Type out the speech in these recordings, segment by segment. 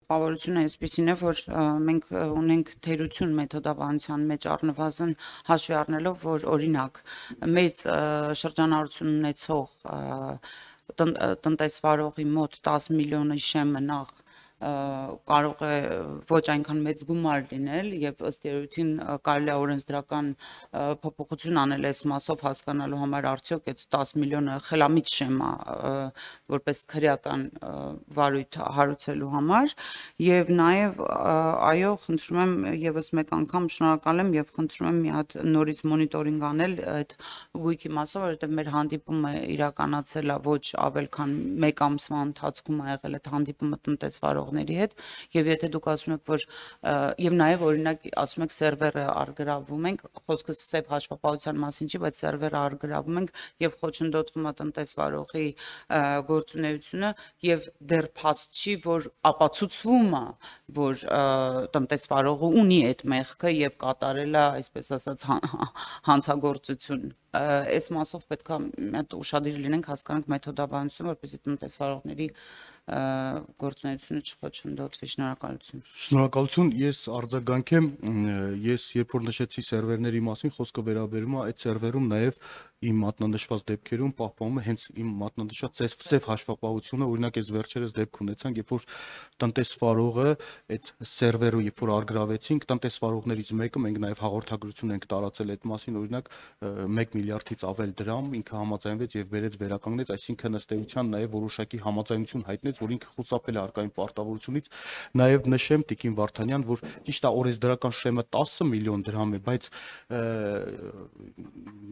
տպավորությունը այսպեսին է, որ մենք ունենք թերություն մեթոդաբանության մեջ առնվազն հաշվի առնելով, որ օրինակ մեծ շրջանառություն ունեցող տնտեսվարողի մոտ 10 միլիոնի շեմը նախ կարող է ոչ այնքան մեծ գումար լինել եւ ըստ երևույթին կարելի է օրենսդրական փոփոխություն անել այս մասով հասկանալու համար արդյոք այդ 10 միլիոնը խելամիտ շեմ է որպես քրեական վարույթ հարուցելու համար եւ նաեւ այո խնդրում եմ եւս մեկ անգամ շնորհակալ եմ եւ խնդրում եմ մի հատ նորից մոնիտորինգ անել այդ գույքի մասով որովհետեւ մեր հանդիպումը իրականացել է ոչ ավել քան 1 ամսվա ընթացքում ա եղել այդ հանդիպումը տնտեսվարողների հետ եւ եթե դուք ասում եք որ եւ նաեւ օրինակ ասում եք սերվերը արգրավում ենք խոսքը սև հաշվապահության մասին չի բայց սերվերը արգրավում ենք եւ խոչընդոտվում է տնտեսվարողի գործունեությունը եւ դեռ փաստ չի որ ապացուցվում է որ տնտեսվարողը ունի այդ մեղքը եւ կատարել է այսպես ասած հանցագործություն այս մասով պետք է մենք ուշադիր լինենք հասկանանք մեթոդաբանությունը որպեսզի տնտեսվարողների գործունեությունը չխոչընդոտվի շնորհակալություն Շնորհակալություն ես արձագանքեմ ես երբ որ նշեցի սերվերների մասին խոսքը վերաբերում է այդ սերվերում նաեւ իմ մատնանշված դեպքերում պահպանում է հենց իմ մատնանշած ծեվ հաշվապահությունը օրինակ այս վերջերս դեպք ունեցանք երբ որ տնտեսվարողը այդ սերվերը երբ որ արգրավեցինք տնտեսվարողներից մեկը մենք նաև հաղորդագրություն ենք տարածել այդ մասին օրինակ 1 միլիարդից ավել դրամ ինքը համաձայնվեց եւ վերեց վերականգնեց այսինքն ըստ էության նաև որոշակի համաձայնություն հայտնեց որ ինքը խուսափել է արկային պարտավորությունից նաև նշեմ Տիկին Վարդանյան որ ճիշտ է օրենսդրական շեմը 10 միլիոն դրամ է բայց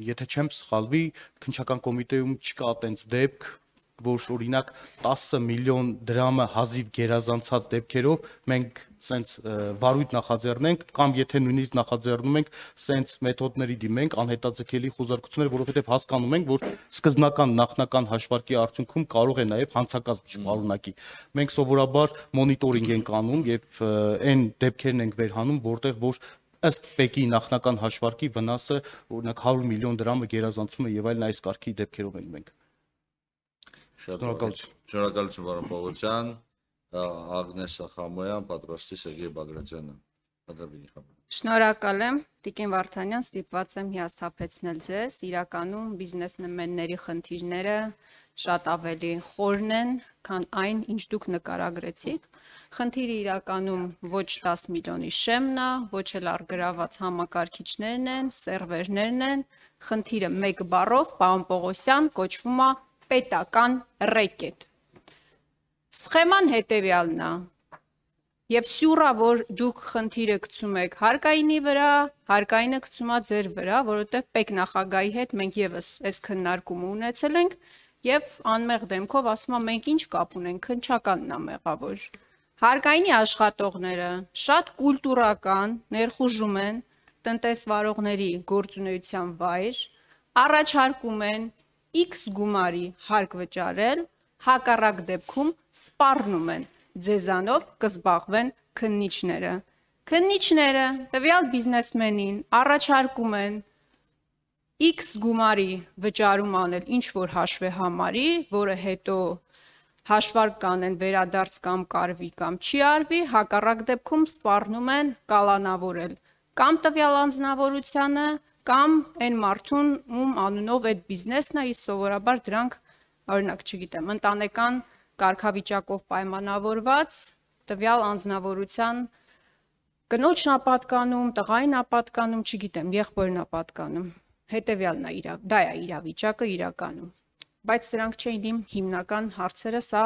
եթե չեմ սխալվի քննչական կոմիտեում չկա այտենց դեպք որ օրինակ 10 միլիոն դրամը հազիվ գերազանցած դեպքերով մենք սենց վարույթ նախաձեռնենք կամ եթե նույնիսկ նախաձեռնում ենք սենց մեթոդների դիմենք անհետաձգելի խոզարկություններ որովհետև հասկանում ենք որ սկզբնական նախնական հաշվարկի արդյունքում կարող է նաև հանցակազմ չպարունակի մենք սովորաբար մոնիտորինգ ենք անում եւ այն դեպքերն ենք վերհանում որտեղ որ ըստ ՊԵԿ-ի նախնական հաշվարկի վնասը օրինակ 100 միլիոն դրամը գերազանցում է եւ այլն այս կարգի դեպքերով ենք մենք Շնորհակալություն պարոն Պողոսյան Ագնես Խամոյան պատրաստի Սերգեյ Բագրատյանը Շնորհակալ եմ Տիկին Վարդանյան ստիպված եմ հիասթափեցնել ձեզ իրականում բիզնեսմենների խնդիրները շատ ավելի խորն են քան այն ինչ դուք նկարագրեցիք Խնդիրը իրականում ոչ 10 միլիոնի շեմն է, ոչ էլ արգրաված համակարգիչներն են, սերվերներն են, խնդիրը մեկ բառով, պարոն Պողոսյան, կոչվում է պետական ռեկետ։ Սխեման հետևյալն է, եւ սյուռա, որ դուք խնդիրը գցում եք հարկայինի վրա, հարկայինը գցում է ձեր վրա, որովհետեւ ՊԵԿ նախագահի հետ մենք եւս այս քննարկումը ունեցել ենք եւ անմեղ դեմքով ասում եմ մենք ինչ կապ ունենք, քննչականն է մեղավոր։ Հարկայինի աշխատողները շատ կուլտուրական ներխուժում են տնտեսվարողների գործունեության վայր, առաջարկում են X գումարի հարկ վճարել, հակառակ դեպքում սպառնում են ձեզանով կզբաղվեն քննիչները։ Քննիչները տվյալ բիզնեսմենին առաջարկում են X գումարի վճարում անել ինչ որ հաշվի համարի, որը հետո հաշվարկ կանեն վերադարձ կամ կարվի կամ չի արվի, հակառակ դեպքում սպառնում են կալանավորել կամ տվյալ անձնավորությանը կամ այն մարդուն, ում անունով այդ բիզնեսն է, իսկ սովորաբար դրանք օրինակ չգիտեմ, ընտանեկան կարգավիճակով պայմանավորված տվյալ անձնավորության կնոջն է պատկանում, տղային է պատկանում, չգիտեմ, եղբորն է պատկանում, հետևյալն է դա է իրավիճակը իրականում, բայց սրանք չէին իմ հիմնական հարցերը, սա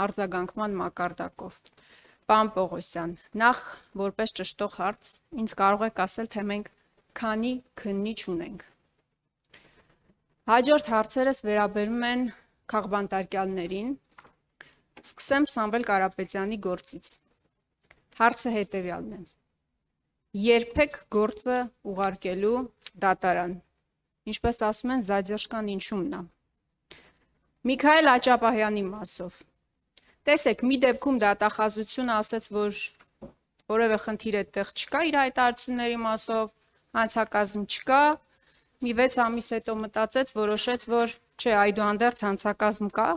արձագանքման մակարդակով։ Պարոն Պողոսյան, նախ որպես ճշտող հարց, ինձ կարող եք ասել, թե մենք քանի քննիչ ունենք։ Հաջորդ հարցերս վերաբերում են քաղբանտարկյալներին, սկսեմ Սամվել Կարապետյանի գործից։ Հարցը հետևյալն է. երբեք գործը ուղարկելու դատարան, ինչպես ասում են, զադержկան ինչումն է։ Միքայել Աճապահյանի մասով։ Տեսեք, մի դեպքում դատախազությունը ասաց, որ որևէ խնդիր այդտեղ չկա իր հայտարարությունների մասով, հանցակազմ չկա, մի 6 ամիս հետո մտածեց, որոշեց, որ չէ, այդուհանդերձ հանցակազմ կա։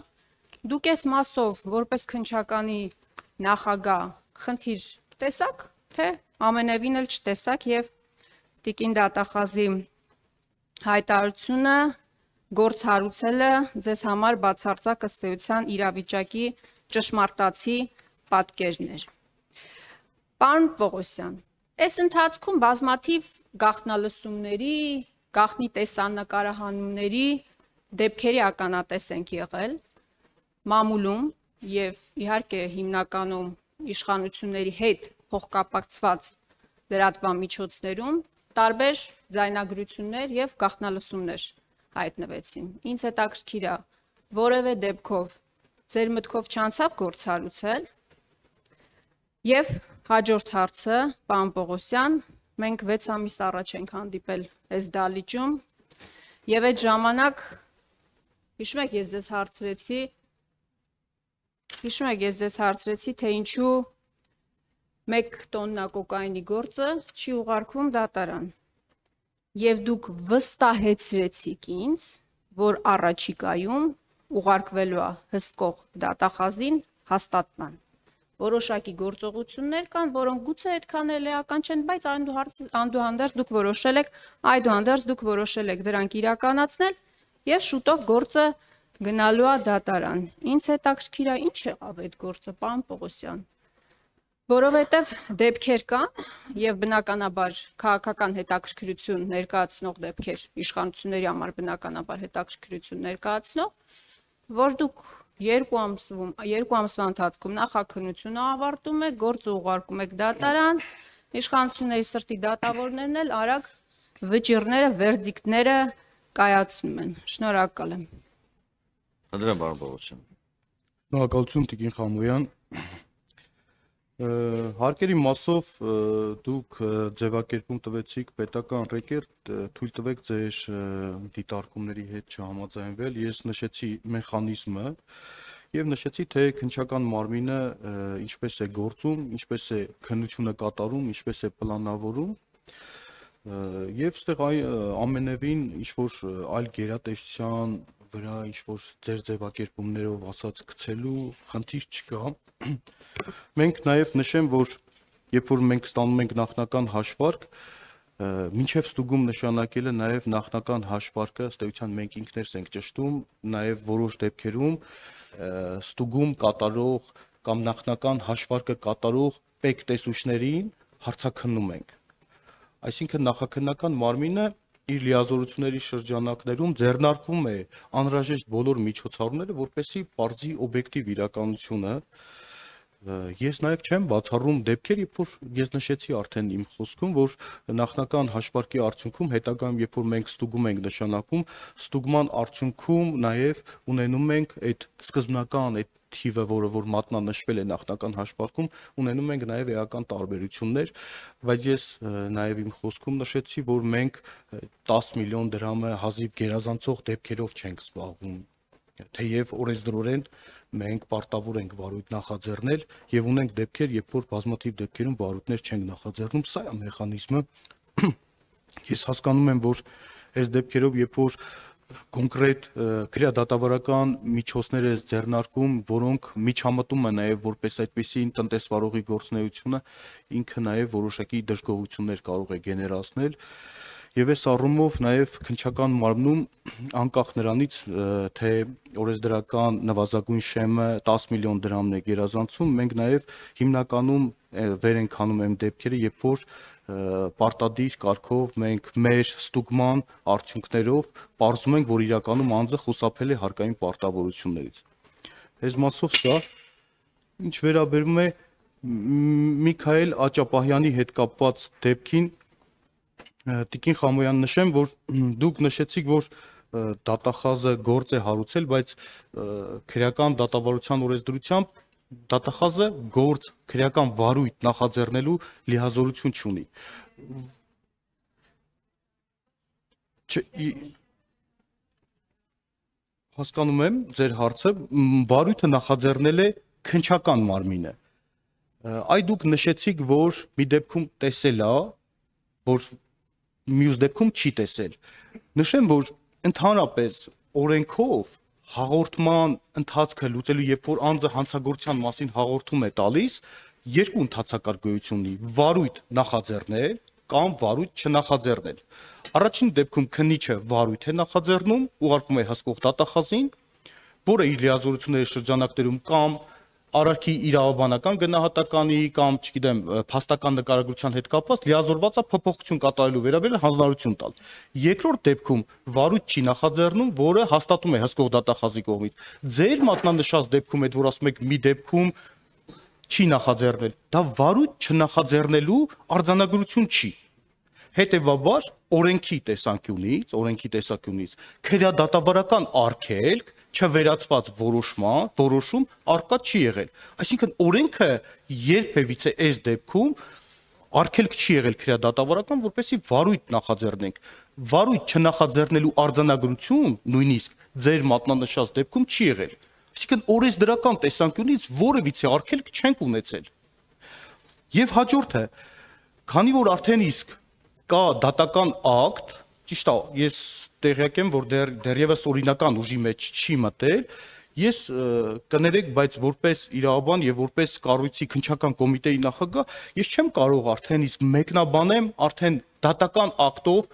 Դուք այս մասով որպես քննչականի նախագահ խնդիր տեսաք, թե ամենևին էլ չտեսաք եւ տիկին դատախազի հայտարարությունը գործ հարուցելը ձեզ համար բացարձակ ըստ էության իրավիճակի ճշմարտացի պատկերն էր։ Պարոն Պողոսյան, այս ընթացքում բազմաթիվ գաղտնալսումների, գաղտնի տեսանկարահանումների դեպքերի ականատես ենք եղել մամուլում եւ իհարկե հիմնականում իշխանությունների հետ փոխկապակցված լրատվամիջոցներում տարբեր ձայնագրություններ եւ գաղտնալսումներ հայտնվեցին։ Ինձ հետաքրքիր է, որևէ դեպքով ձեր մտքով չանցավ գործ հարուցել։ Եվ հաջորդ հարցը, պարոն Պողոսյան, մենք 6 ամիս առաջ ենք հանդիպել այս դահլիճում եւ այդ ժամանակ հիշում եք ես ձեզ հարցրեցի, թե ինչու 1 տոննա կոկայինի գործը չի ուղարկվում դատարան։ Եվ դուք վստահեցրեցիք ինձ, որ առաջիկայում ուղարկվելու է հսկող դատախազին հաստատման։ Որոշակի գործողություններ կան, որոնք գուցե այդքան էլ էական չեն, բայց այդուհանդերձ դուք որոշել եք դրանք իրականացնել եւ շուտով գործը գնալու է դատարան։ Ինձ հետաքրքիր է ինչ եղավ այդ գործը, պարոն Պողոսյան։ Որովհետև դեպքեր կան եւ բնականաբար քաղաքական հետաքրքրություն ներկայացնող դեպքեր, իշխանությունների համար բնականաբար հետաքրքրություն ներկայացնող, որ դուք 2 ամսվա ընթացքում նախաքննությունը ավարտում եք, գործը ուղարկում եք դատարան, իշխանությունների սրտի դատավորներն էլ արագ վճիռները, վերդիկտները կայացնում են։ Շնորհակալ եմ։ Անդրեան պարոն Պողոսյան։ Շնորհակալություն տիկին Խամոյան։ Հարկերի մասով դուք ձևակերպում տվեցիք պետական ռեկերդ, թույլ տվեք ձեր դիտարկումների հետ չհամաձայնվել։ Ես նշեցի մեխանիզմը եւ նշեցի, թե քննչական մարմինը ինչպես է գործում, ինչպես է քննությունը կատարում, ինչպես է պլանավորում։ Եվ այստեղ ամենևին ինչ որ այլ գերատեսչության վրա ինչ որ ձեր ձևակերպումներով ասած գցելու խնդիր չկա։ Մենք նաև նշեմ, որ երբ որ մենք ստանում ենք նախնական հաշվարկ, մինչև ստուգում նշանակելը նաև նախնական հաշվարկը ըստ էության մենք ինքներս ենք ճշտում, նաև որոշ դեպքերում ստուգում կատարող կամ նախնական հաշվարկը կատարող պետտեսուչներին հարցաքննում ենք։ Այսինքն նախաքննական մարմինը իր լիազորությունների շրջանակներում ձեռնարկվում է անհրաժեշտ բոլոր միջոցառումները, որպեսզի բարձի օբյեկտիվ իրականությունը։ Ես նաև չեմ բացառում դեպքեր, երբ որ ես նշեցի արդեն իմ խոսքում, որ նախնական հաշվարկի արդյունքում հետագայում, երբ որ մենք ստուգում ենք նշանակում, ստուգման արդյունքում նաև ունենում ենք այդ սկզբնական այդ թիվը, որ մատնանշվել է նախնական հաշվարկում, ունենում ենք նաև էական տարբերություններ, բայց ես նաև իմ խոսքում նշեցի, որ մենք 10 միլիոն դրամը հազիվ գերազանցող դեպքերով չենք զբաղվում, թեև օրենսդրորեն մենք պարտավոր ենք վարույթ նախաձեռնել եւ ունենք դեպքեր, երբ որ բազմաթիվ դեպքերում վարույթներ չենք նախաձեռնում, սա է մեխանիզմը։ Ես հասկանում եմ, որ այս դեպքերով, երբ որ կոնկրետ քրեադատավարական միջոցներ է ձեռնարկում, որոնք միջամտում են նաև որպես այդպիսին տնտեսվարողի գործունեությունը, ինքը նաև որոշակի դժգոհություններ կարող է գեներացնել։ Եվ այս առումով նաև քննչական մարմնում անկախ նրանից, թե օրենսդրական նվազագույն շեմը 10 միլիոն դրամն է գերազանցում, մենք նաև հիմնականում վեր ենք հանում այն դեպքերը, երբ որ պարտադիր կարգով մենք մեր ստուգման արդյունքներով պարզում ենք, որ իրականում անձը խուսափել է հարկային պարտավորություններից։ Այս մասով սա ինչ վերաբերում է Միքայել Աճապահյանի հետ կապված դեպքին, տիկին Խամոյան, նշեմ, որ դուք նշեցիք, որ դատախազը գործ է հարուցել, բայց քրեական դատավարության օրենսդրությամբ դատախազը գործ քրեական վարույթ նախաձեռնելու լիազորություն չունի։ Հասկանում եմ ձեր հարցը, վարույթը նախաձեռնել է քննչական մարմինը։ Այ դուք նշեցիք, որ մի դեպքում տեսել է, որ մյուս դեպքում չի տեսել։ Նշեմ, որ ընդհանրապես օրենքով հաղորդման ընթացքը լուծելու, երբ որ անձը հանցագործության մասին հաղորդում է տալիս, երկու ընդհանցակարգ գոյություն ունի՝ վարույթ նախաձեռնել կամ վարույթ չնախաձեռնել։ Առաջին դեպքում քննիչը վարույթ է նախաձեռնում, ուղարկում է հսկող դատախազին, որը իր լիազորությունների շրջանակներում կամ արարքի իրավաբանական գնահատականի կամ, չգիտեմ, փաստական նկարագրության հետ կապված լիազորված է փոփոխություն կատարելու վերաբերյալ հանձնարարություն տալ։ Երկրորդ դեպքում վարույթ չի նախաձեռնում, որը հաստատում է հսկող դատախազի կողմից։ Ձեր մատնանշած դեպքում այդ որ ասում եք մի դեպքում չի նախաձեռնել, դա վարույթ չնախաձեռնելու արձանագրություն չի։ Հետևաբար օրենքի տեսանկյունից քրեադատավարական արգելք չվերացված որոշում արկա չի եղել։ Այսինքն օրենքը երբևիցե այս դեպքում արգելք չի եղել քրեադատավարական, որպեսզի վարույթ նախաձեռնենք։ Վարույթ չնախաձեռնելու արձանագրություն նույնիսկ ձեր մատնանշած դեպքում չի եղել։ Այսինքն օրենսդրական տեսանկյունից որևիցե արգելք չենք ունեցել։ Եվ հաջորդը, քանի որ արդեն իսկ կա դատական ակտ, ճիշտ է, ես տեղյակ եմ, որ դեռևս օրինական ուժի մեջ չի մտել, ես կներեք, բայց որպես իրավաբան եւ որպես կառույցի քննչական կոմիտեի նախագահ, ես չեմ կարող արդեն իսկ մեկնաբանեմ արդեն դատական ակտով,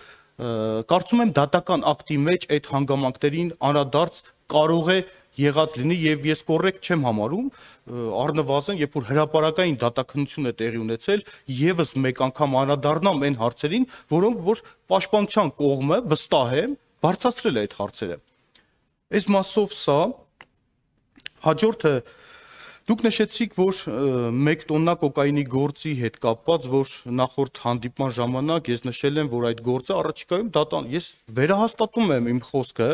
կարծում եմ դատական ակտի մեջ այդ հանգամանքներին անդրադարձ կարող է եղած լինի եւ ես կոռեկտ չեմ համարում, առնվազն երբ որ հրապարակային դատաքննություն է տեղի ունեցել, եւս մեկ անգամ անդրադառնամ այն հարցերին, որոնք որ պաշտպանության կողմը վստահ է բարձրացրել է այդ հարցերը։ Այս մասով սա հաջորդը դուք նշեցիք, որ 1 տոննա կոկաինի գործի հետ կապված, որ նախորդ հանդիպման ժամանակ ես նշել եմ, որ այդ գործը առաջիկայում դատան, ես վերահաստատում եմ իմ խոսքը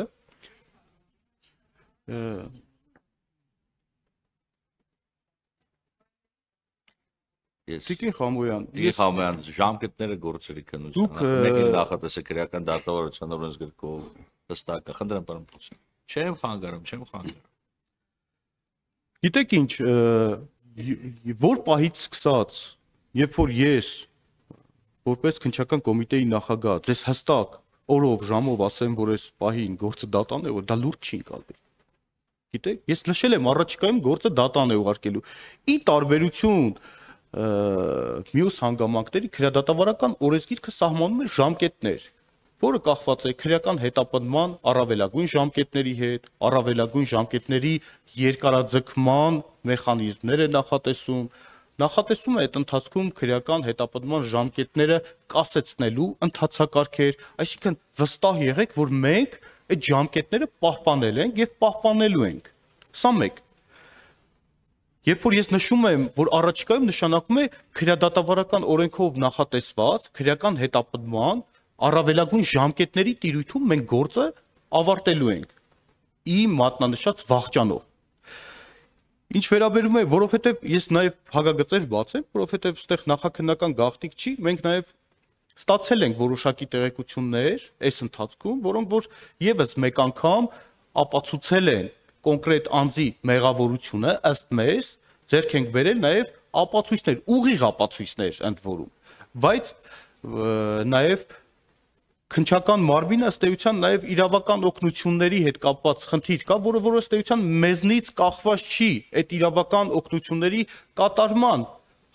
Տիկին Խամոյան, ժամկետները գործերի քննության, մեկին նախատեսել քրեական դատավարության օրենսգրքով հստակ է, խնդրեմ պարոն Պուլսյան։ Չեմ խանգարում։ Գիտեք ինչ, որ պահից սկսած, երբ որ ես որպես քննչական կոմիտեի նախագահ ձեզ հստակ օրով, ժամով ասեմ, որ այս պահին գործը դատան է, որ դա լուրջ չի ընկալվի։ Գիտեք, ես նշել եմ առաջիկայում գործը դատան է ուղարկելու։ Ի տարբերություն մյուս հանգամանքների քրեադատավարական օրենսգիրքը սահմանում է ժամկետներ, որը կախված է քրեական հետապնդման առավելագույն ժամկետների հետ, առավելագույն ժամկետների երկարաձգման մեխանիզմներ է նախատեսում է այդ ընթացքում քրեական հետապնդման ժամկետները կասեցնելու ընթացակարգեր, այսինքն վստահ եղեք, որ մենք այդ ժամկետները պահպանել ենք եւ պահպանելու ենք։ Սա մեկ։ Երբ որ ես նշում եմ, որ առաջիկայում նշանակում է քրեադատավարական օրենքով նախատեսված քրեական հետապնդման առավելագույն ժամկետների տիրույթում մենք գործը ավարտելու ենք իմ մատնանշած վախճանով։ Ինչ վերաբերում է, որովհետև ես նաև հագագծեր բացեմ, որովհետև այստեղ նախաքննական գաղտնիք չի, մենք նաև ստացել ենք որոշակի տեղեկություններ այս ընթացքում, որոնք որ եւս մեկ անգամ ապացուցել են կոնկրետ անձի մեղավորությունը, ըստ մեզ ձեռք ենք բերել նաև ապացույցներ, ուղիղ ապացույցներ ընդ որում, բայց նաև քննչական մարմինը ըստ էության նաև իրավական օգնությունների հետ կապված խնդիր կա, որը ըստ էության մեզնից կախված չի այդ իրավական օգնությունների կատարման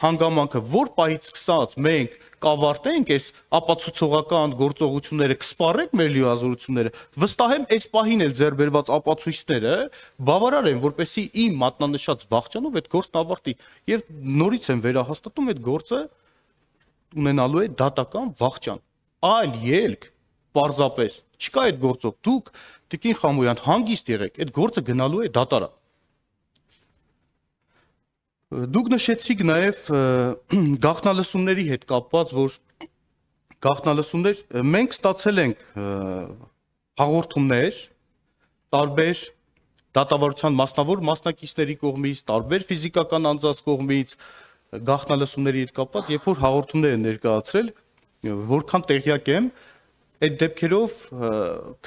հանգամանքը, որ պահից սկսած մենք կավարտենք այս ապացուցողական գործողությունները, կսպառենք մեր լիազորությունները, վստահ եմ այս պահին էլ ձեռք բերված ապացույցները բավարար են, որպեսզի իմ մատնանշած վախճանով այդ գործն ավարտի եւ նորից եմ վերահաստատում այդ գործը ունենալու է դատական վախճան։ Այլ ելք պարզապես չկա այդ գործով։ Դուք Տիկին Խամոյան հանգիստ եղեք, այդ գործը գնալու է դատարան։ Դուք նշեցիք նաև գաղտնալսումների հետ կապված, որ գաղտնալսումներ մենք ստացել ենք հաղորդումներ տարբեր դատավարության մասնավոր մասնակիցների կողմից, տարբեր ֆիզիկական անձանց կողմից գաղտնալսումների հետ կապված, երբ որ հաղորդումներ են ներկայացրել, որքան տեղյակ եմ, այդ դեպքերով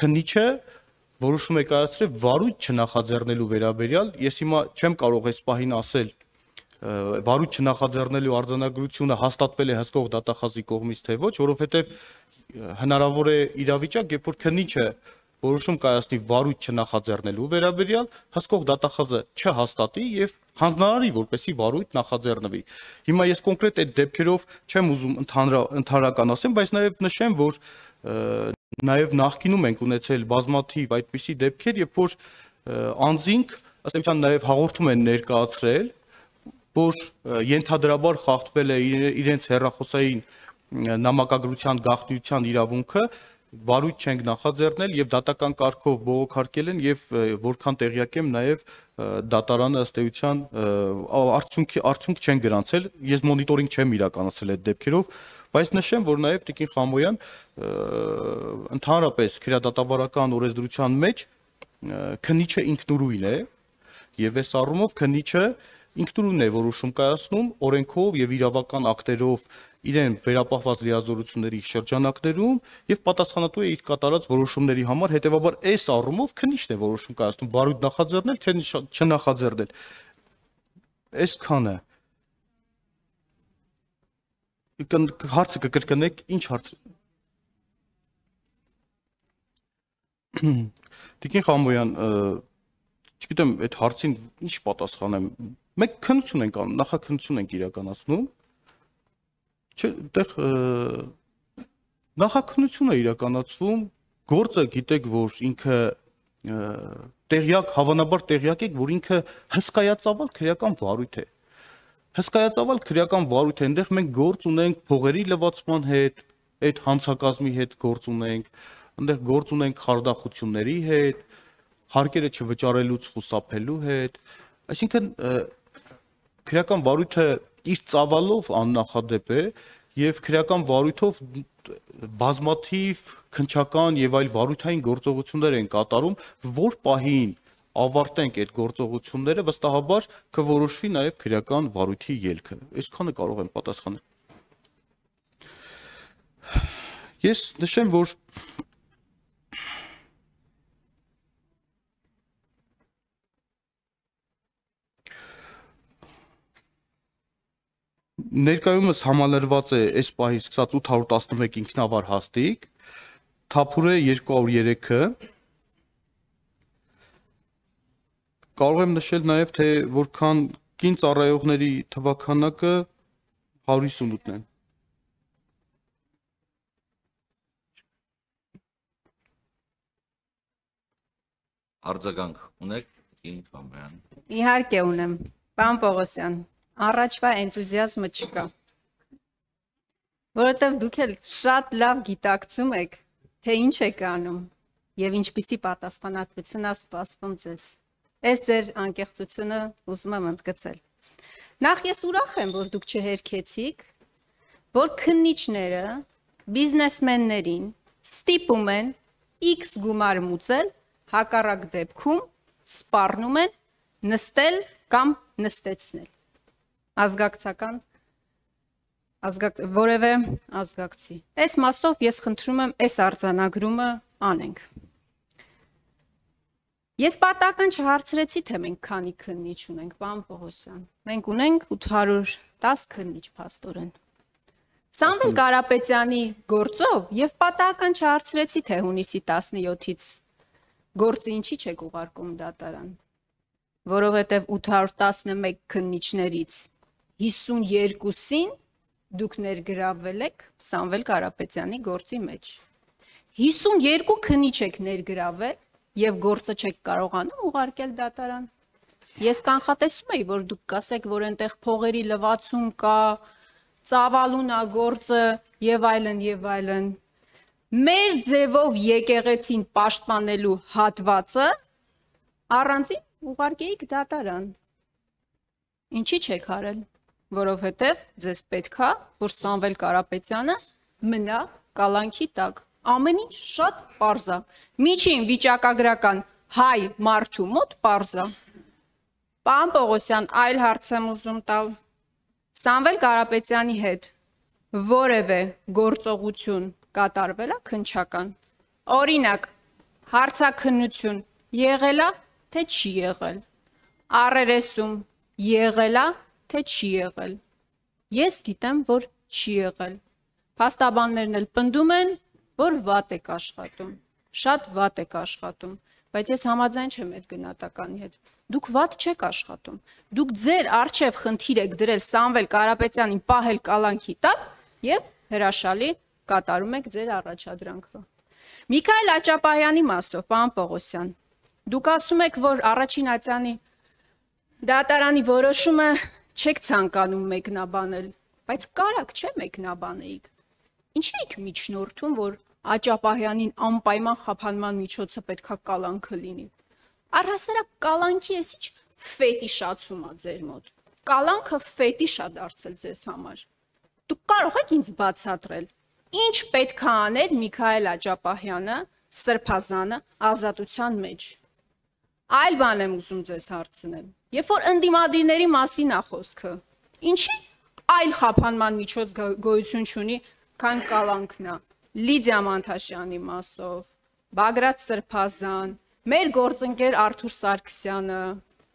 քննիչը որոշում է կայացրել վարույթ չնախաձեռնելու վերաբերյալ, ես հիմա չեմ կարող այս պահին ասել վարույթ չնախաձեռնելու արձանագրությունը հաստատվել է հսկող դատախազի կողմից թե ոչ, որովհետև հնարավոր է իրավիճակ, երբ որ քննիչը որոշում կայացնի վարույթ չնախաձեռնելու վերաբերյալ, հսկող դատախազը չհաստատի եւ հանձնարարի, որպեսի վարույթ նախաձեռնվի։ Հիմա ես կոնկրետ այդ դեպքերով չեմ ուզում ընդհանրական ասեմ, բայց նաեւ նշեմ, որ նաեւ նախկինում ենք ունեցել բազմաթիվ այդպիսի դեպքեր, երբ որ անձինք ըստ էության նաեւ հաղորդում են ներկայացրել, որ ենթադրաբար խախտվել է իրենց հեռախոսային նամակագրության գաղտնիության իրավունքը, վարույթ չենք նախաձեռնել եւ դատական կարգով բողոքարկել են եւ որքան տեղյակ եմ նաեւ դատարանը ըստ էության արդյունք չեն գրանցել, ես մոնիտորինգ չեմ իրականացրել այդ դեպքերով, բայց նշեմ, որ նաեւ Տիկին Խամոյան ընդհանրապես քրեադատավարական օրենսդրության մեջ քննիչը ինքնուրույն է եւ այս առումով քննիչը ինքնուրույն է որոշում կայացնում օրենքով եւ իրավական ակտերով իրեն վերապահված լիազորությունների շրջանակներում եւ պատասխանատու է իր կատարած որոշումների համար, հետեւաբար այս առումով քննիչն է որոշում կայացնում վարույթ նախաձեռնել թե չնախաձեռնել։ Այսքանը հարցը կկրկնեք, ինչ հարց։ Տիկին Խամոյան, չգիտեմ այդ հարցին ինչ պատասխանեմ։ Մենք քննություն ենք անում, նախաքննություն ենք իրականացնում։ Այդտեղ նախաքննություն է իրականացվում, գործը գիտեք, որ ինքը հավանաբար տեղյակ եք, որ ինքը հսկայածավալ քրեական վարույթ է։ Հսկայածավալ քրեական վարույթ է, այնտեղ մենք գործ ունենք փողերի լվացման հետ, այդ հանցակազմի հետ գործ ունենք, այնտեղ գործ ունենք խարդախությունների հետ, հարկերը չվճարելուց խուսափելու հետ, այսինքն քրեական վարույթը իր ծավալով աննախադեպ է եւ քրեական վարույթով բազմաթիվ քննչական եւ այլ վարույթային գործողություններ են կատարում, որ պահին ավարտենք այդ գործողությունները, վստահաբար կորոշվի նաեւ քրեական վարույթի ելքը։ Այսքանը կարող եմ պատասխանել։ Ես նշեմ, որ ներկայումս համալրված է այս պահի սկսած 811 ինքնավար հաստիկ, թափուր է 203-ը։ Կարող եմ նշել նաև, թե որքան կին ծառայողների թվաքանակը 158-ն են։ Արձագանք ունեք, Տիկին Խամոյան։ Իհարկե ունեմ, պարոն Պողոսյան, առաջվա էնտուզիազմը չկա։ Որովհետև դուք էլ շատ լավ գիտակցում եք, թե ինչ եք անում եւ ինչպիսի պատասխանատվություն է սպասվում ձեզ։ Այս ձեր անկեղծությունը ուզում եմ ընդգծել։ Նախ ես ուրախ եմ, որ դուք չհերքեցիք, որ քննիչները բիզնեսմեններին ստիպում են X գումար մուծել, հակառակ դեպքում սպառնում են նստել կամ նստեցնել։ Որևէ ազգակցի։ Այս մասով ես խնդրում եմ այս արձանագրումը անենք։ Ես պատահական չհարցրեցի, թե մենք քանի քննիչ ունենք, պարոն Պողոսյան։ Մենք ունենք 810 քննիչ փաստորեն։ Սամվել Կարապետյանի գործով եւ պատահական չհարցրեցի, թե հունիսի 17-ից գործը ինչի չեք ուղարկում դատարան, որովհետեւ 811 քննիչներից 52-ին դուք ներգրավվել եք Սամվել Կարապետյանի գործի մեջ։ 52 քննիչ եք ներգրավել եւ գործը չեք կարողանում ուղարկել դատարան։ Ես կանխատեսում եի, որ դուք կասեք, որ այնտեղ փողերի լվացում կա, ծավալուն է գործը եւ այլն եւ այլն։ Մեր ձևով եկեղեցին պաշտպանելու հատվածը առանձին ուղարկեիք դատարան։ Ինչի չեք արել, որովհետև ձեզ պետքա, որ Սամվել Կարապետյանը մնա կալանքի տակ։ Ամեն ինչ շատ պարզ է։ Միջին վիճակագրական հայ մարդու մոտ պարզ է։ Պարոն Պողոսյան, այլ հարց եմ ուզում տալ։ Սամվել Կարապետյանի հետ որևէ գործողություն կատարվել է քննչական։ Օրինակ, հարցաքննություն եղել է, թե չի եղել։ Առերեսում եղել է, թե չի եղել։ Ես գիտեմ, որ չի եղել։ Փաստաբաններն էլ պնդում են, որ վատ եք աշխատում։ շատ վատ եք աշխատում, բայց ես համաձայն չեմ այդ գնահատականի հետ։ Դուք վատ չեք աշխատում։ Դուք ձեր արժև խնդիր եք դրել Սամվել Կարապետյանին պահել կալանքի տակ եւ հրաշալի կատարում եք ձեր առաջադրանքը։ Միքայել Աճապահյանի մասով, պարոն Պողոսյան, դուք ասում եք, որ առաջին ատյանի դատարանի որոշումը չեք ցանկանում մեկնաբանել, բայց կարակ չէ մեկնաբանեիք։ Ինչի եք միջնորդում, որ Աճապահյանին անպայման խափանման միջոցը պետքա կալանքը լինի։ Առհասարակ կալանքի էսիչ ֆետիշացում է ձեր մոտ։ Կալանքը ֆետիշ է դարձել ձեզ համար։ Դուք կարող եք ինձ բացատրել, ինչ պետք է աներ Միքայել Աճապահյանը, Սրբազանը ազատության մեջ։ Այլ բան եմ ուզում ձեզ հարցնել։ Երբ որ ընդդիմադիրների մասին է խոսքը, ինչի այլ խափանման միջոց գոյություն չունի, քան կալանքն է։ Լիդիա Մանթաշյանի մասով, Բագրատ Սրբազան, մեր գործընկեր Արթուր Սարգսյանը,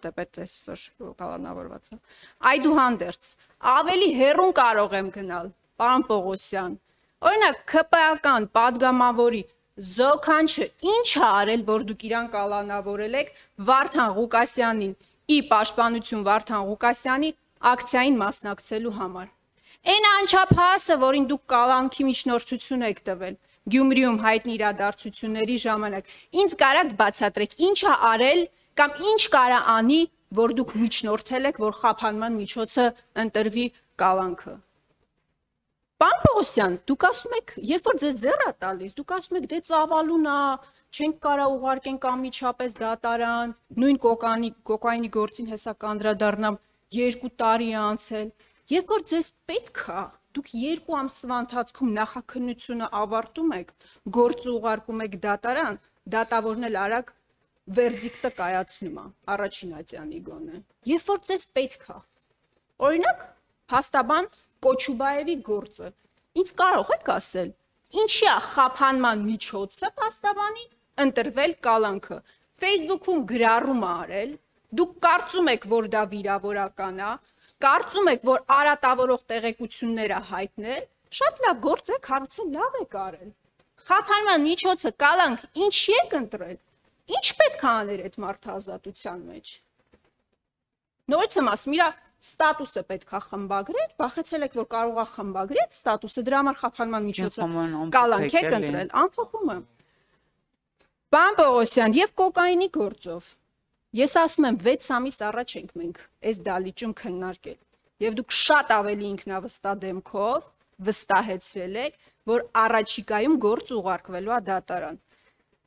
դեպետեսոր կալանավորված է։ Այդուհանդերձ, ավելի հեռուն կարող եմ գնալ, պարոն Պողոսյան։ Օրինակ, ՔՊԱ-կան падգամավորի Զոքանչը ինչ է արել, որ դուք իրան կալանավորել եք Վարդան Ղուկասյանին, ի պաշտպանություն Վարդան Ղուկասյանի ակցիային մասնակցելու համար։ Այն անչափահասը, որին դուք կալանքի միջնորդություն եք տվել Գյումրիում հայտնի իրադարձությունների ժամանակ, ինձ կարաք բացատրեք, ինչ է արել կամ ինչ կարա անի, որ դուք միջնորդել եք, որ խափանման միջոցը ընտրվի կալանքը։ Պարոն Պողոսյան, դուք ասում եք, երբ որ ձեզ ձեռ է տալիս, դուք ասում եք, դե ծավալուն է, չենք կարա ուղարկենք անմիջապես դատարան, նույն կոկայինի գործին հեսա կանդրադառնամ 2 տարի է անցել։ Երբ որ ձեզ պետք է, դուք 2 ամսվա ընթացքում նախաքննությունը ավարտում եք, գործը ուղարկում եք դատարան, դատավորն էլ արագ վերդիկտը կայացնում է, առաջին ատյանի գոնե։ Երբ որ ձեզ պետք է, օրինակ, փաստաբան Կոչուբաևի գործը, ինձ կարող եք ասել, ինչի է խափանման միջոցը փաստաբանի ընտրվել կալանքը։ Facebook-ում գրառում արել, դուք կարծում եք, որ դա վիրավորական է, կարծում եք, որ արատավորող տեղեկությունները հայտնել, շատ լավ գործ եք հարուցել, լավ եք արել։ Խափանման միջոցը կալանք ինչի եք ընտրել, ինչ պետք է աներ այդ մարդը ազատության մեջ։ Նորից եմ ասում, իրա ստատուսը պետք է խմբագրել, վախեցել եք, որ կարող է խմբագրել ստատուսը, դրա համար խափանման միջոցը կալանք եք ընտրել, ամփոփում եմ։ Պարոն Պողոսյան, եւ կոկայինի գործով ես ասում եմ 6 ամիս առաջ ենք մենք այս դալիճում քննարկել եւ դուք շատ ավելի ինքնավստահ դեմքով վստահեցրել եք, որ առաջիկայում գործ ուղարկվելու է դատարան։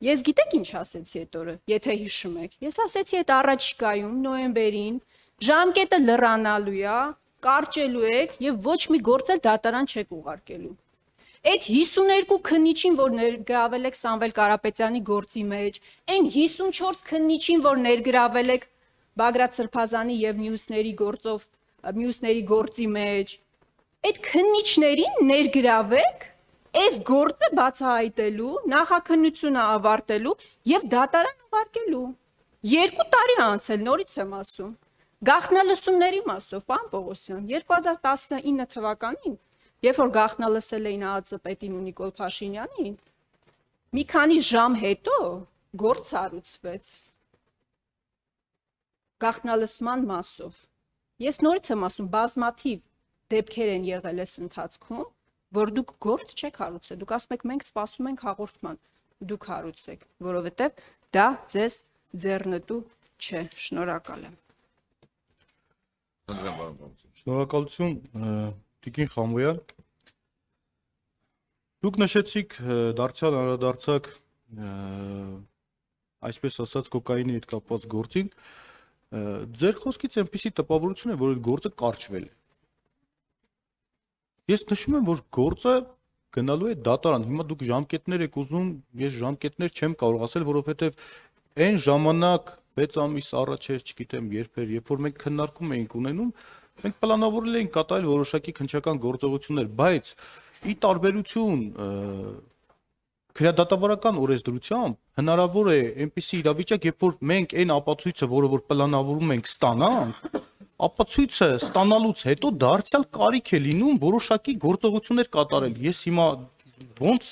Ես գիտեք ինչ ասեցի այդ օրը, եթե հիշում եք։ Ես ասեցի այդ առաջիկայում նոյեմբերին ժամկետը լրանալու է, կարճելու եք եւ ոչ մի գործ էլ դատարան չեք ուղարկելու։ Այդ 52 քննիչին, որ ներգրավել եք Սամվել Կարապետյանի գործի մեջ, այն 54 քննիչին, որ ներգրավել եք Բագրատ Սրբազանի եւ մյուսների գործի մեջ, այդ քննիչներին ներգրավեք այս գործը բացահայտելու, նախաքննությունը ավարտելու եւ դատարան ուղարկելու։ 2 տարի անցել, նորից եմ ասում։ Գաղտնալսումների մասով, պարոն Պողոսյան, 2019 թվականին, երբ որ գաղտնալսել էին ԱԱԾ պետին ու Նիկոլ Փաշինյանին, մի քանի ժամ հետո գործ հարուցվեց գաղտնալսման մասով։ Ես նորից եմ ասում, բազմաթիվ դեպքեր են եղել այս ընթացքում, որ դուք գործ չեք հարուցել։ Դուք ասում եք, մենք սպասում ենք հաղորդման, դուք հարուցեք, որովհետև դա ձեզ ձեռնտու չէ։ Շնորհակալ եմ։ Շնորհակալություն, Տիկին Խամոյան։ Դուք նշեցիք դարձյալ անդրադարձակ այսպես ասած կոկայինի հետ կապված գործին։ Ձեր խոսքից այնպիսի տպավորություն է, որ այդ գործը կարճվել է։ Ես նշում եմ, որ գործը գնալու է դատարան։ Հիմա դուք ժամկետներ եք ուզում, ես ժամկետներ չեմ կարող ասել, որովհետև այն ժամանակ 6 ամիս առաջ էր, չգիտեմ, երբ որ մենք քննարկում էինք ունենում, մենք պլանավորել էինք կատարել որոշակի քննչական գործողություններ, բայց ի տարբերություն քրեադատավարական օրենսդրությամբ հնարավոր է այնպիսի իրավիճակ, երբ որ մենք այն ապացույցը, որը որ պլանավորում ենք ստանանք, ապացույցը ստանալուց հետո դարձյալ կարիք է լինում որոշակի գործողություններ կատարել։ Ես հիմա ոնց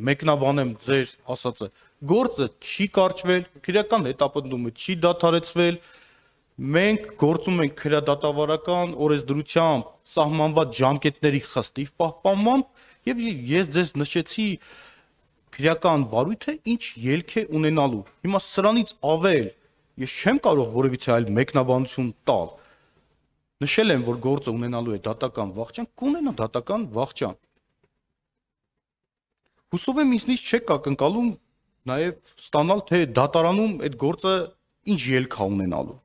մեկնաբանեմ ձեր ասածը։ գործը չի կարճվել, քրեական հետապնդումը չի դադարեցվել, մենք գործում ենք քրեադատավարական օրենսդրությամբ սահմանված ժամկետների խստիվ պահպանմամբ եւ ես ձեզ նշեցի քրեական վարույթը ինչ ելք է ունենալու։ Հիմա սրանից ավել ես չեմ կարող որևիցե այլ մեկնաբանություն տալ։ Նշել եմ, որ գործը ունենալու է դատական վախճան, կունենա դատական վախճան։ Հուսով եմ ինձնից չեք ակնկալում նաև ստանալ, թե դատարանում այդ գործը ինչ ելք է ունենալու։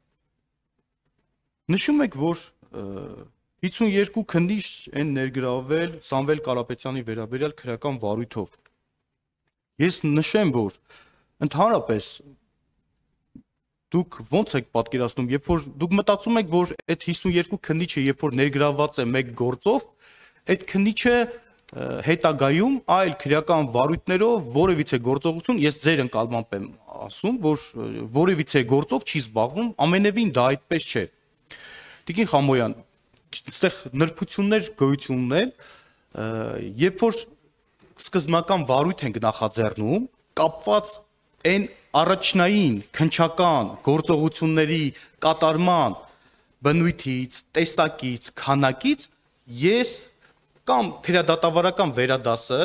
Նշում եք, որ 52 քննիչ են ներգրավել Սամվել Կարապետյանի վերաբերյալ քրեական վարույթով։ Ես նշեմ, որ ընդհանրապես դուք ո՞նց եք պատկերացնում, երբ որ դուք մտածում եք, որ այդ 52 քննիչը երբ որ ներգրաված է մեկ գործով, այդ քննիչը հետագայում այլ քրեական վարույթներով որևիցե գործողություն, ես ձեր ընկալմամբ եմ ասում, որ որևիցե գործով չի զբաղվում, ամենևին դա այդպես չէ։ Տիկին Խամոյան, այստեղ նրբություններ գոյություն ունեն, երբ որ սկզբնական վարույթ ենք նախաձեռնում, կապված այն առաջնային քննչական գործողությունների կատարման բնույթից, տեսակից, քանակից ես կամ քրեադատավարական վերադասը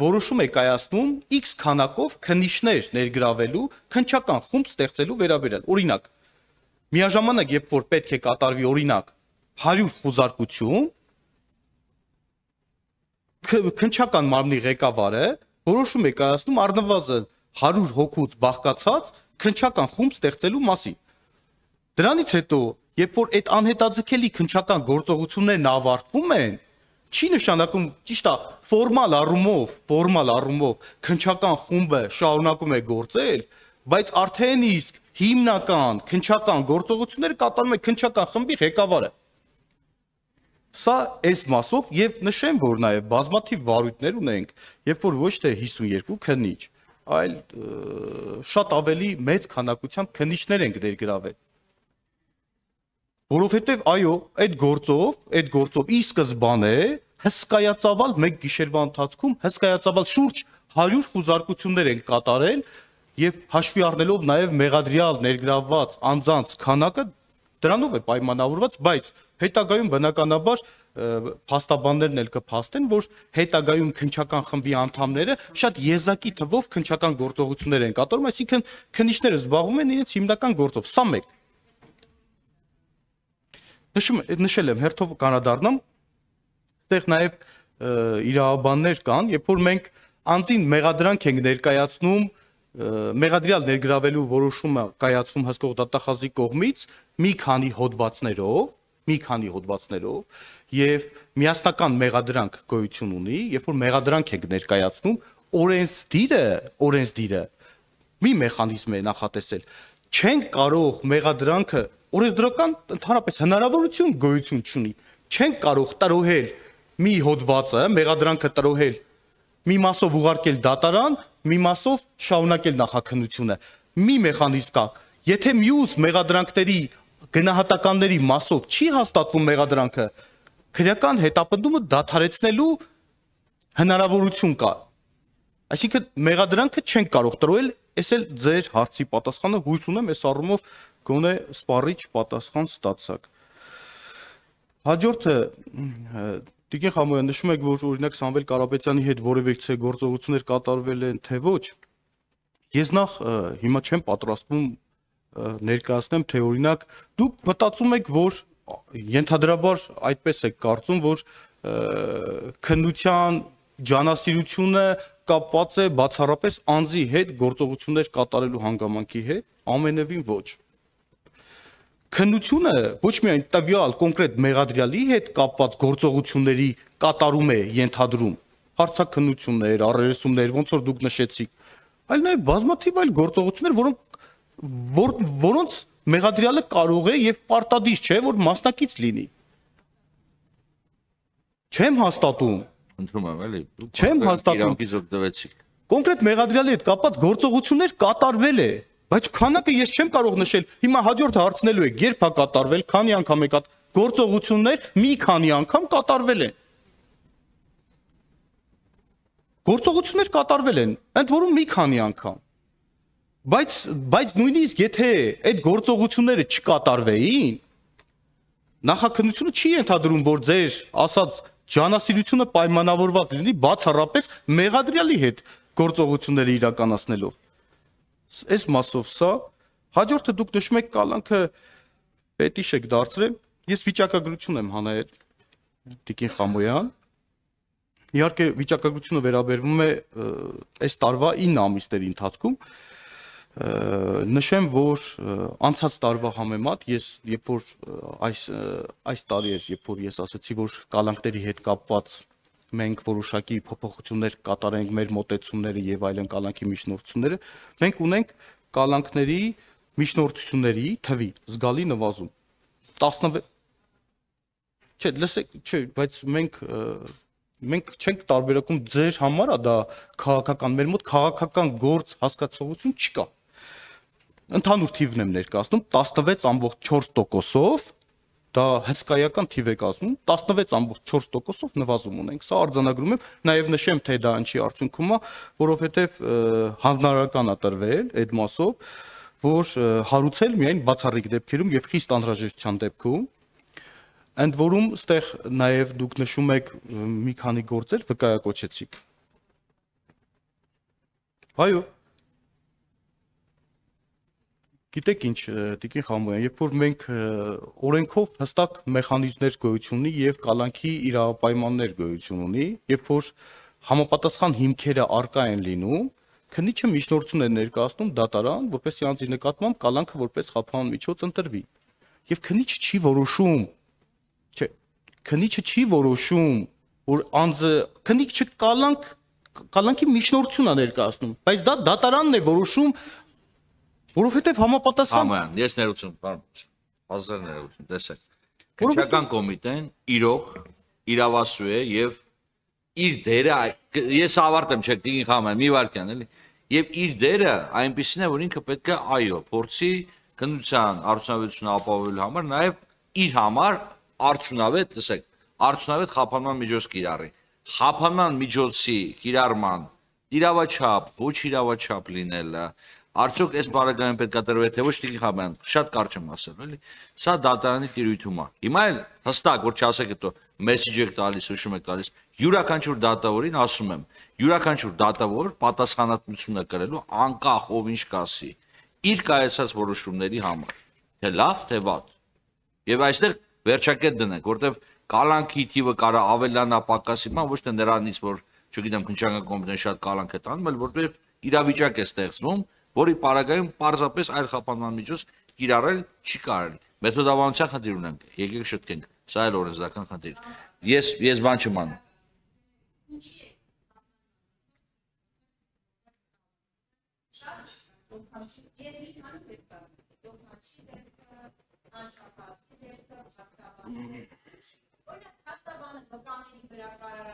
որոշում է կայացնում X քանակով քննիչներ ներգրավելու քննչական խումբ ստեղծելու վերաբերյալ։ Օրինակ, միաժամանակ երբ որ պետք է կատարվի օրինակ 100 խոզարկություն, քննչական մարմնի ղեկավարը որոշում է կայացնում առնվազն 100 հոգուց բաղկացած քննչական խումբ ստեղծելու մասին։ Դրանից հետո, երբ որ այդ անհետաձգելի քննչական գործողություններն ավարտվում են, չի նշանակում, ճիշտ է, ֆորմալ առումով քննչական խումբը շարունակում է գործել, բայց արդեն իսկ հիմնական քննչական գործողությունները կատարում է քննչական խմբի ղեկավարը։ Սա այս մասով եւ նշեմ, որ նաեւ բազմաթիվ վարույթներ ունենք, երբ որ ոչ թե 52 քննիչ, այլ շատ ավելի մեծ քանակությամբ քննիչներ ենք ներգրավել։ Որովհետեւ այո, այդ գործով ի սկզբանե հսկայածավալ մեկ գիշերվա ընթացքում հսկայածավալ շուրջ 100 խոզարկություններ են կատարել եւ հաշվի առնելով նաեւ մեղադրյալ ներգրավված անձանց քանակը դրանով է պայմանավորված, բայց հետագայում բնականաբար փաստաբաններն էլ կփաստեն, որ հետագայում քննչական խմբի անդամները շատ եզակի թվով քննչական գործողություններ են կատարում, այսինքն քննիչները զբաղվում են իրենց հիմնական գործով, սա մեկ։ Նշել եմ, հերթով կանադառնամ, այդտեղ նաև իրավաբաններ կան, երբ որ մենք անձին մեղադրանք ենք ներկայացնում, մեղադրյալ ներգրավելու որոշումը կայացվում հսկող դատախազի կողմից մի քանի հոդվածներով եւ միասնական մեղադրանք գոյություն ունի, երբ որ մեղադրանք եք ներկայացնում, օրենսդիրը մի մեխանիզմ է նախատեսել, չեն կարող մեղադրանքը օրենսդրական ընդհանրապես հնարավորություն գոյություն չունի, չեն կարող տրոհել մի հոդվածը, մեղադրանքը տրոհել մի մասով ուղարկել դատարան, մի մասով շարունակել նախաքննությունը։ Մի մեխանիզմ կա, եթե մյուս մեղադրանքների գնահատականների մասով չի հաստատվում մեղադրանքը, քրեական հետապնդումը դադարեցնելու հնարավորություն կա։ Այսինքն մեղադրանքը չեն կարող տրոհել, այս էլ ձեր հարցի պատասխանը, հույս ունեմ այս առումով գոնե սպառիչ պատասխան ստացաք։ Հաջորդը Տիկին Խամոյան, նշում եք, որ օրինակ Սամվել Կարապետյանի հետ որևէ գործողություններ կատարվել են, թե ոչ։ Ես նախ հիմա չեմ պատրաստվում ներկայացնեմ, թե օրինակ դուք մտածում եք, որ ենթադրաբար այդպես եք կարծում, որ քննության ջանասիրությունը կապված է բացառապես անձի հետ գործողություններ կատարելու հանգամանքի հետ, ամենևին ոչ։ Քննությունը ոչ միայն տվյալ կոնկրետ մեղադրյալի հետ կապված գործողությունների կատարում է ենթադրում, հարցաքննություններ, առերեսումներ, ոնց որ դուք նշեցիք, այլ նաև բազմաթիվ այլ գործողություններ, որոնց մեղադրյալը կարող է եւ պարտադիր չէ, որ մասնակից լինի։ Չեմ հաստատում։ Ընդրում եմ, էլի։ Չեմ հաստատում։ Իրանքից օգտվեցիք։ Կոնկրետ մեղադրյալի հետ կապված գործողություններ կատարվել է, բայց քանակը ես չեմ կարող նշել։ Հիմա հաջորդը հարցնելու եք, երբ է կատարվել, քանի անգամ է գործողություններ մի քանի անգամ կատարվել են։ Գործողություններ կատարվել են, ընդ որում մի քանի անգամ։ Բայց նույնիսկ եթե այդ գործողությունները չկատարվեին, նախաքննությունը չի ենթադրում, որ ձեր ասած ջանասիրությունը պայմանավորված լինի բացառապես մեղադրյալի հետ գործողությունները իրականացնելով։ Այս մասով սա, հաջորդը դուք նշում եք կալանքը պետիշ եք դարձրել, ես վիճակագրություն եմ հանել Տիկին Խամոյան։ Իհարկե վիճակագրությունը վերաբերվում է այս տարվա 9 ամիսների ընթացքում։ Նշեմ, որ անցած տարվա համեմատ ես երբ որ այս տարի էր, երբ որ ես ասացի, որ կալանքների հետ կապված մենք որոշակի փոփոխություններ կատարենք մեր մոտեցումները եւ այլն կալանքի միջնորդությունները, մենք ունենք կալանքների միջնորդությունների թվի զգալի նվազում։ 16 Չէ, լսեք, չէ, բայց մենք չենք տարբերակում ձեր համար, դա քաղաքական, մեր մոտ քաղաքական գործ հասկացողություն չկա։ Ընդհանուր թիվն եմ ներկայացնում 16.4%-ով, դա հսկայական թիվ է կազմում, 16.4%-ով նվազում ունենք։ Սա արձանագրում եմ, նաև նշեմ, թե դա ինչի արդյունքում է, որովհետև հանրարական է տրվել այդ մասով, որ հարուցել միայն բացառիկ դեպքերում եւ խիստ անհրաժեշտության դեպքում, ընդ որում ստեղ նաև դուք նշում եք մի քանի գործեր վկայակոչեցիք։ Այո։ Գիտեք ինչ, Տիկին Խամոյան, երբ որ մենք օրենքով հստակ մեխանիզմներ գոյություն ունի եւ կալանքի իրավապայմաններ գոյություն ունի, երբ որ համապատասխան հիմքերը արկա են լինում, քննիչը միջնորդություն է ներկայացնում դատարան, որպես անձի նկատմամբ կալանքը որպես խափանման միջոց ընտրվի։ Եվ քննիչը չի որոշում, չէ, քննիչը չի որոշում, որ անձը քննիչը կալանքի միջնորդություն է ներկայացնում, բայց դա դատարանն է որոշում, որովհետև համապատասխան Համայան, ես ներողություն, պարոն, հազար ներողություն, տեսեք։ Քննչական կոմիտեն իրոք իրավասու է եւ իր դերը, ես ավարտեմ, չէ՞, Տիկին Խամոյան, մի վարքյան, էլի։ Եվ իր դերը այնպեսին է, որ ինքը պետք է այո, փորձի քննության արդյունավետությունը ապահովելու համար նաեւ իր համար արդյունավետ, տեսեք, արդյունավետ խափանման միջոց կիրառի։ Խափանման միջոցի կիրառման իրավաչափ, ոչ իրավաչափ լինելը Արդյոք այս բարակայում պետք է տրվի թե ոչ Տիկին Խամոյան, շատ կարճ եմ ասել, էլի։ Սա դատարանի տիրույթում է։ Հիմա էլ հստակ որ չասեք հետո մեսեջ եք տալիս, հուշում եք տալիս, յուրաքանչյուր դատավորին ասում եմ, յուրաքանչյուր դատավոր պատասխանատվություն է կրելու անկախ ով ինչ կասի, իր կայացած որոշումների համար, թե լավ, թե վատ։ Եվ այստեղ վերջակետ դնենք, որտեվ կալանքի թիվը կարա ավելանա պակասի, ոչ թե նրանից, որ չգիտեմ, քննչական կոմիտեն շատ կալանք է տանում, այլ որտեվ իրավիճակ է ստեղծվում, որի պարագայում պարզապես այլ խափանման միջոց կիրառել չի կարելի։ Մեթոդաբանության խնդիր ունենք, եկեք շտկենք, սա էլ օրենսդրական խնդիր։ Ես բան չեմ անում։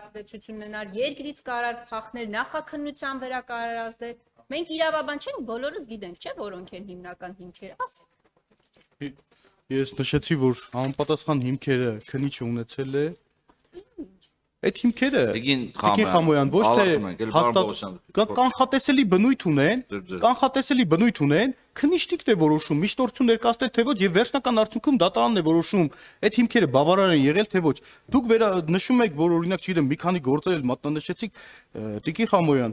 Ազդեցություն ունենար երկրից կարար փախներ նախաքննության վրա կարար ազդել։ Մենք իրավաբան չենք, բոլորս գիտենք, չէ՞, որոնք են հիմնական հիմքերը, ասեք։ Ես նշեցի, որ համապատասխան հիմքերը քննիչը ունեցել է։ Այդ հիմքերը Տիկին Խամոյան ոչ թե կանխատեսելի բնույթ ունեն, քննիչն է որոշում, միջնորդություն ներկայացնել թե ոչ, եւ վերջնական արդյունքում դատարանն է որոշում, այդ հիմքերը բավարար են եղել թե ոչ։ Դուք նշում եք, որ օրինակ, չգիտեմ, մի քանի գործեր էլ մատնանշեցիք, Տիկին Խամոյան,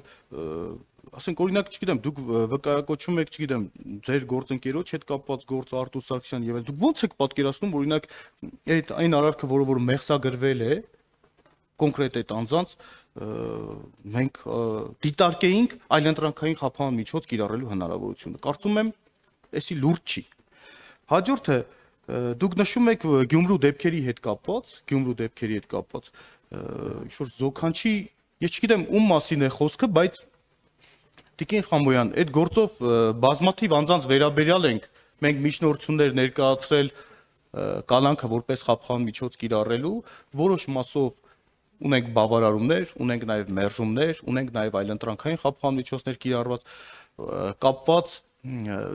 ասենք օրինակ, չգիտեմ, դուք վկայակոչում եք, չգիտեմ, ձեր գործընկերոջ հետ կապված գործ Արտուր Սարգսյան եւ այլ, դուք ո՞նց եք պատկերացնում, օրինակ, այն արարքը, որ մեղսագրվել է, կոնկրետ այդ անձանց մենք դիտարկեինք այլընտրանքային խափանման միջոց կիրառելու հնարավորությունը։ Կարծում եմ, էսի լուրջ չի։ Հաջորդը դուք նշում եք Գյումրու դեպքերի հետ կապված, ինչ որ զոքանչի, ես չգիտեմ ում մասին է խոսքը, բայց Տիկին Խամոյան, այդ գործով բազմաթիվ անձանց վերաբերյալ ենք մենք միջնորդություններ ներկայացրել կալանքը որպես խափանման միջոց կիրառելու, որոշ մասով ունենք բավարարումներ, ունենք նաև մերժումներ, ունենք նաև այլընտրանքային խափանման միջոցներ կիրառված, կապված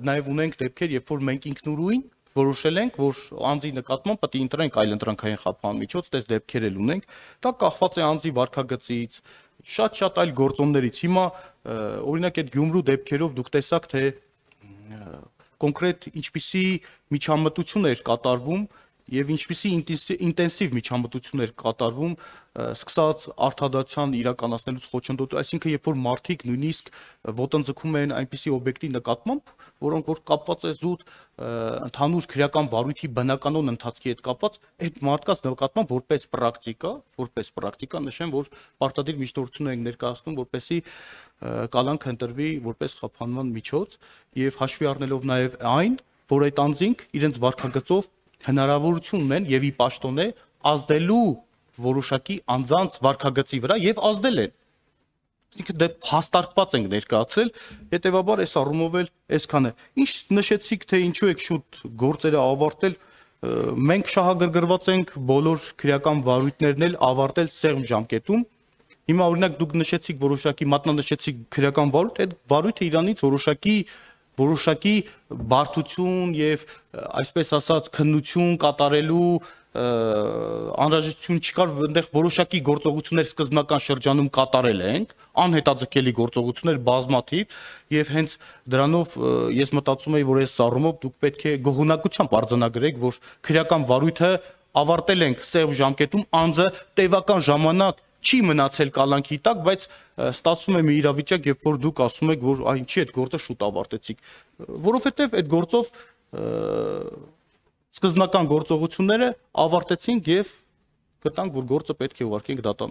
նաև ունենք դեպքեր, երբ որ մենք ինքնուրույն որոշել ենք, որ անձի նկատմամբ պետք է ընտրենք այլընտրանքային խափանման միջոց, դες դեպքեր էլ ունենք, դա կախված է անձի վարքագծից, շատ այլ գործոններից։ Հիմա օրինակ այդ Գյումրու դեպքերով դուք տեսաք, թե կոնկրետ ինչպիսի միջամտություն էր կատարվում եւ ինչպիսի ինտենսիվ միջամտություն էր կատարվում սկսած արտադատության իրականացնելուց խոչընդոտу, այսինքն երբ որ մարդիկ նույնիսկ ոտնձգում են այնպիսի օբյեկտի նկատմամբ, որոնք որ կապված է զուտ ընդհանուր քրեական վարույթի բնականոն ընթացքի հետ կապված, այդ մարդկանց նկատմամբ որպես պրակտիկա նշեմ, որ պարտադիր միջնորդություն ենք ներկայացնում, որպեսզի կալանք ընտրվի որպես խափանման միջոց եւ հաշվի առնելով նաեւ այն, որ այդ անձինք իրենց վարքագծով հնարավորություն ունեն եւ ի պաշտոն է ազդելու որոշակի անձանց վարքագծի վրա եւ ազդել են։ Այսինքն դե հաստարկված ենք ներկայացել, հետեւաբար այս առումով էլ այսքանը։ Ինչ նշեցիք, թե ինչու եք շուտ գործերը ավարտել, մենք շահագրգռված ենք բոլոր քրեական վարույթներն էլ ավարտել սեղմ ժամկետում։ Հիմա օրինակ դուք նշեցիք որոշակի մատնանշեցիք քրեական վարույթ, այդ վարույթը իրանից որոշակի բարդություն եւ այսպես ասած քննություն կատարելու անհրաժեշտություն չկար, այնտեղ որոշակի գործողություններ սկզբնական շրջանում կատարել ենք, անհետաձգելի գործողություններ բազմաթիվ եւ հենց դրանով ես մտածում եի, որ այս առումով դուք պետք է գոհունակությամբ արձանագրեք, որ քրեական վարույթը ավարտել ենք սև ժամկետում, անձը տևական ժամանակ չի մնացել կալանքի տակ, բայց ստացվում է մի իրավիճակ, երբ որ դուք ասում եք, որ ինչի այդ գործը շուտ ավարտեցիք, որովհետեւ այդ գործով սկզբնական գործողությունները ավարտեցինք եւ գտանք, որ գործը պետք է ուղարկենք դատամին։